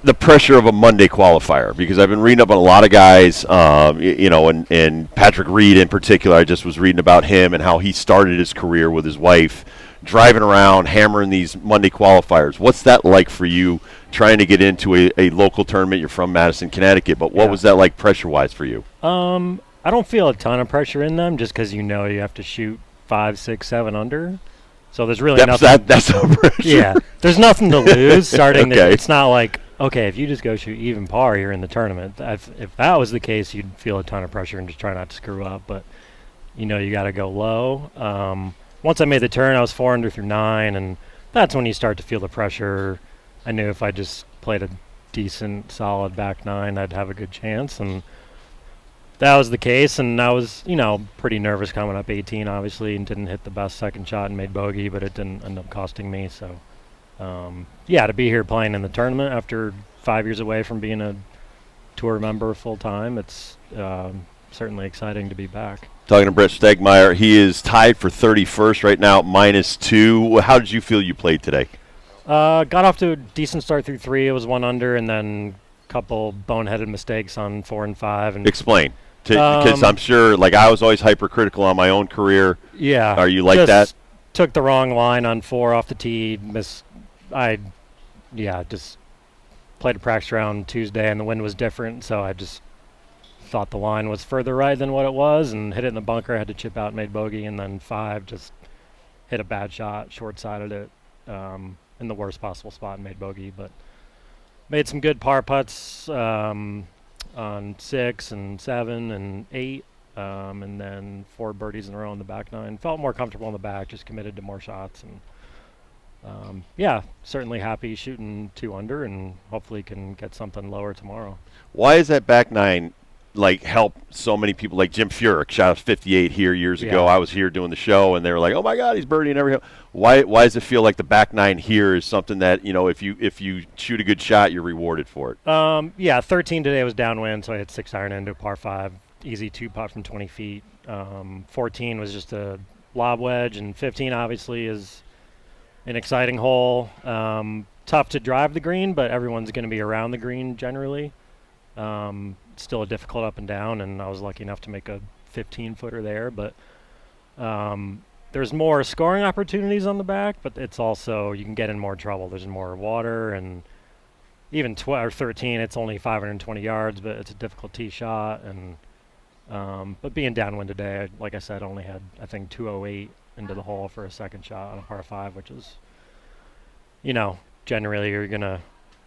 the pressure of a Monday qualifier, because I've been reading up on a lot of guys, and Patrick Reed in particular. I just was reading about him and how he started his career with his wife driving around, hammering these Monday qualifiers. What's that like for you trying to get into a local tournament? You're from Madison, Connecticut, but what was that like pressure-wise for you? I don't feel a ton of pressure in them just because you have to shoot 5, 6, 7 under. So there's really nothing. That's no pressure. Yeah, there's nothing to lose starting. Okay. It's not like, okay, if you just go shoot even par, you're in the tournament. If that was the case, you'd feel a ton of pressure and just try not to screw up. But, you got to go low. Once I made the turn, I was 4 under through 9, and that's when you start to feel the pressure. I knew if I just played a decent, solid back 9, I'd have a good chance, and that was the case. And I was, pretty nervous coming up 18, obviously, and didn't hit the best second shot and made bogey, but it didn't end up costing me. So, to be here playing in the tournament after 5 years away from being a tour member full time, it's certainly exciting to be back. Talking to Brett Stegmaier, he is tied for 31st right now, -2. How did you feel you played today? Got off to a decent start through 3. It was 1 under, and then a couple boneheaded mistakes on 4 and 5. And Explain, because I'm sure, I was always hypercritical on my own career. Yeah. Are you like that? Took the wrong line on 4 off the tee. Just played a practice round Tuesday, and the wind was different, so I just thought the line was further right than what it was, and hit it in the bunker. I had to chip out and made bogey, and then 5 just hit a bad shot, short-sided it in the worst possible spot and made bogey. But made some good par putts on 6 and 7 and 8, and then 4 birdies in a row on the back 9. Felt more comfortable on the back, just committed to more shots, and certainly happy shooting 2 under, and hopefully can get something lower tomorrow. Why is that back 9 help so many people? Like Jim Furyk shot a 58 here years ago. I was here doing the show, and they were like, "Oh my God, he's birdieing every hole." Why does it feel like the back 9 here is something that if you shoot a good shot, you're rewarded for it? 13 today was downwind, so I hit 6 iron into a par 5, easy 2 putt from 20 feet. 14 was just a lob wedge, and 15 obviously is an exciting hole. Tough to drive the green, but everyone's going to be around the green generally. Still a difficult up and down, and I was lucky enough to make a 15-footer there. But there's more scoring opportunities on the back, but it's also, you can get in more trouble. There's more water, and even 12 or 13, it's only 520 yards, but it's a difficult tee shot. And but being downwind today, like I said, only had, I think, 208 into the hole for a second shot on a par 5, which is, generally you're going to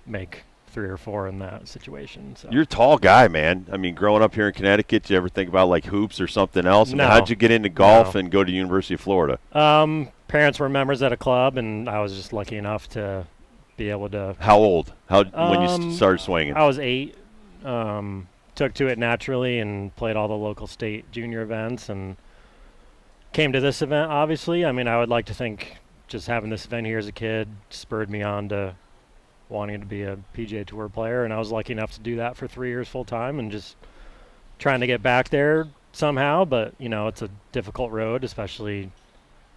make 3 or 4 in that situation. So. You're a tall guy, man. I mean, growing up here in Connecticut, did you ever think about hoops or something else? No. How'd you get into golf and go to University of Florida? Parents were members at a club, and I was just lucky enough to be able to. How old? When you started swinging? I was 8. Took to it naturally and played all the local state junior events, and came to this event, obviously. I mean, I would like to think just having this event here as a kid spurred me on to wanting to be a PGA Tour player, and I was lucky enough to do that for 3 years full time, and just trying to get back there somehow. But it's a difficult road, especially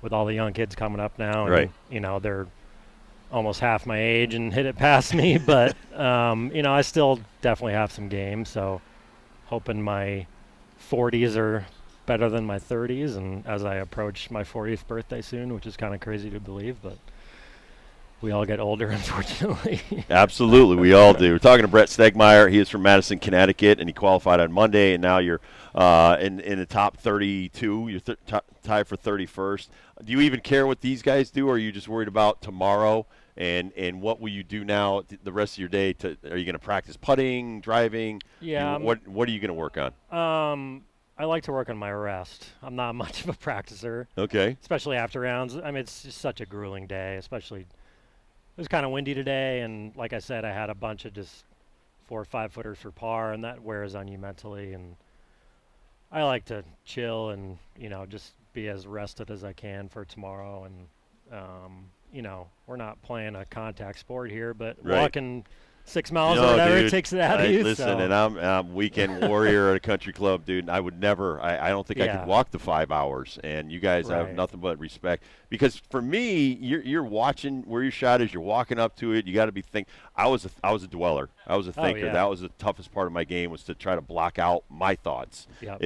with all the young kids coming up now, and right. They're almost half my age and hit it past me, but I still definitely have some game, so hoping my 40s are better than my 30s, and as I approach my 40th birthday soon, which is kind of crazy to believe, but we all get older, unfortunately. Absolutely, we all do. We're talking to Brett Stegmaier. He is from Madison, Connecticut, and he qualified on Monday, and now you're in the top 32. You're tied for 31st. Do you even care what these guys do, or are you just worried about tomorrow? And what will you do now the rest of your day? Are you going to practice putting, driving? Yeah. What are you going to work on? I like to work on my rest. I'm not much of a practicer. Okay. Especially after rounds. I mean, it's just such a grueling day, especially – it was kind of windy today, and like I said, I had a bunch of just 4 or 5 footers for par, and that wears on you mentally. And I like to chill and just be as rested as I can for tomorrow. And we're not playing a contact sport here, but right. walking 6 miles No, or whatever dude, it takes it out of you. Listen, so. and I'm weekend warrior at a country club, dude. And I would never. I don't think I Yeah. could walk the 5 hours. And you guys have Right. nothing but respect because for me, you're watching where your shot is. You're walking up to it. You got to be think. I was a dweller. I was a thinker. yeah. That was the toughest part of my game was to try to block out my thoughts. Yep.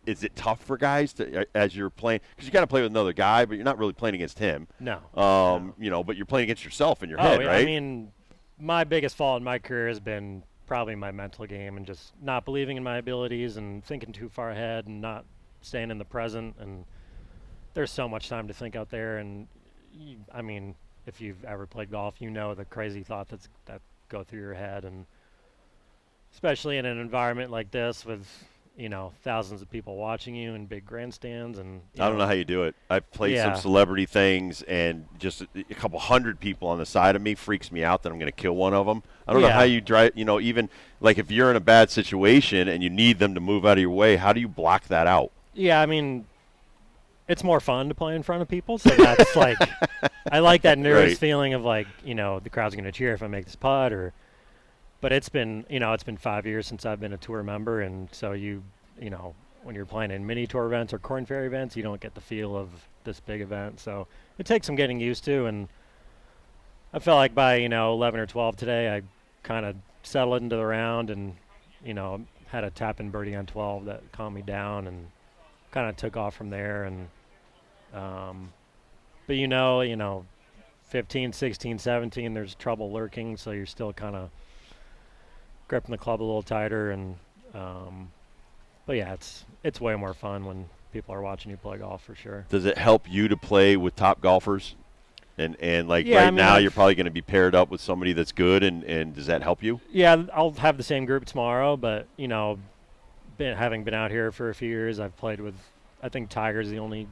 Is it tough for guys to as you're playing because you got to play with another guy, but you're not really playing against him. No. You know, but you're playing against yourself in your Oh, head, yeah, right? I mean, my biggest fault in my career has been probably my mental game and just not believing in my abilities and thinking too far ahead and not staying in the present. And there's so much time to think out there. And I mean, if you've ever played golf, you know the crazy thoughts that go through your head, and especially in an environment like this with thousands of people watching you in big grandstands. And I don't know how you do it. I've played some Yeah. celebrity things, and just a couple hundred people on the side of me freaks me out that I'm going to kill one of them. I don't know Yeah. how you drive. Even like if you're in a bad situation and you need them to move out of your way, how do you block that out? Yeah, I mean, it's more fun to play in front of people, so that's like, I like that nervous Right. feeling of like, the crowd's going to cheer if I make this putt, but it's been 5 years since I've been a tour member, and so when you're playing in mini tour events or Corn Ferry events, you don't get the feel of this big event, so it takes some getting used to, and I felt like by 11 or 12 today, I kind of settled into the round, and had a tap-in birdie on 12 that calmed me down, and kind of took off from there, and but 15, 16, 17, there's trouble lurking, so you're still kind of gripping the club a little tighter, and but yeah, it's way more fun when people are watching you play golf for sure. Does it help you to play with top golfers? And like Yeah, right now, you're probably going to be paired up with somebody that's good, and does that help you? Yeah, I'll have the same group tomorrow, but having been out here for a few years, I've played with, I think Tiger's the only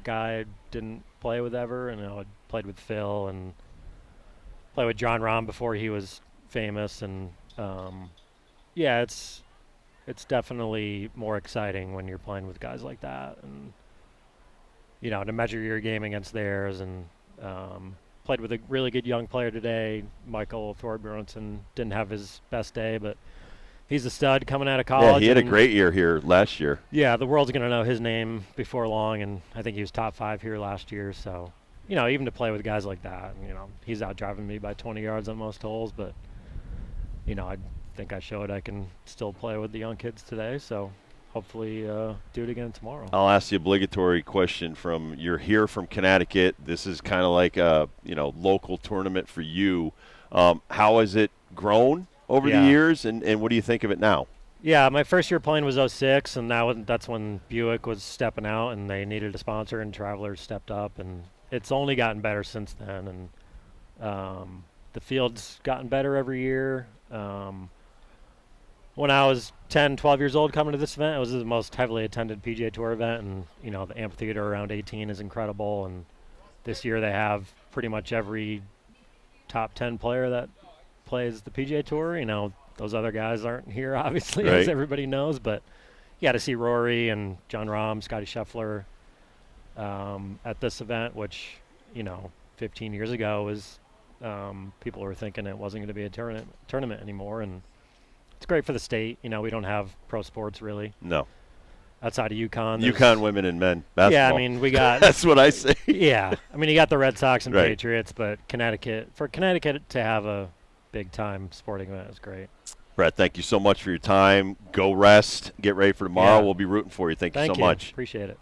guy I didn't play with ever, and I played with Phil and played with John Rahm before he was famous, and yeah, it's definitely more exciting when you're playing with guys like that, and to measure your game against theirs. And played with a really good young player today, Michael Thorbjornsen. Didn't have his best day, but he's a stud coming out of college. Yeah, he had a great year here last year. Yeah, the world's going to know his name before long, and I think he was top 5 here last year. So, even to play with guys like that, he's out driving me by 20 yards on most holes, but, I think I showed I can still play with the young kids today, so hopefully do it again tomorrow. I'll ask the obligatory question you're here from Connecticut. This is kind of like a local tournament for you. How has it grown over the years, and what do you think of it now? Yeah, my first year playing was 06, and that's when Buick was stepping out, and they needed a sponsor, and Travelers stepped up, and it's only gotten better since then. And the field's gotten better every year. When I was 10, 12 years old coming to this event, it was the most heavily attended PGA Tour event, and the amphitheater around 18 is incredible. And this year they have pretty much every top 10 player that plays the PGA Tour. Those other guys aren't here, obviously, right, as everybody knows, but you got to see Rory and John Rahm, Scotty Scheffler at this event, which 15 years ago was people were thinking it wasn't going to be a tournament anymore, and it's great for the state. We don't have pro sports really. No. Outside of UConn. UConn women and men basketball. Yeah, I mean, we got. That's what I say. Yeah, I mean, you got the Red Sox and Right. Patriots, but Connecticut to have a big time sporting event is great. Brett, thank you so much for your time. Go rest. Get ready for tomorrow. Yeah. We'll be rooting for you. Thank you so much. Appreciate it.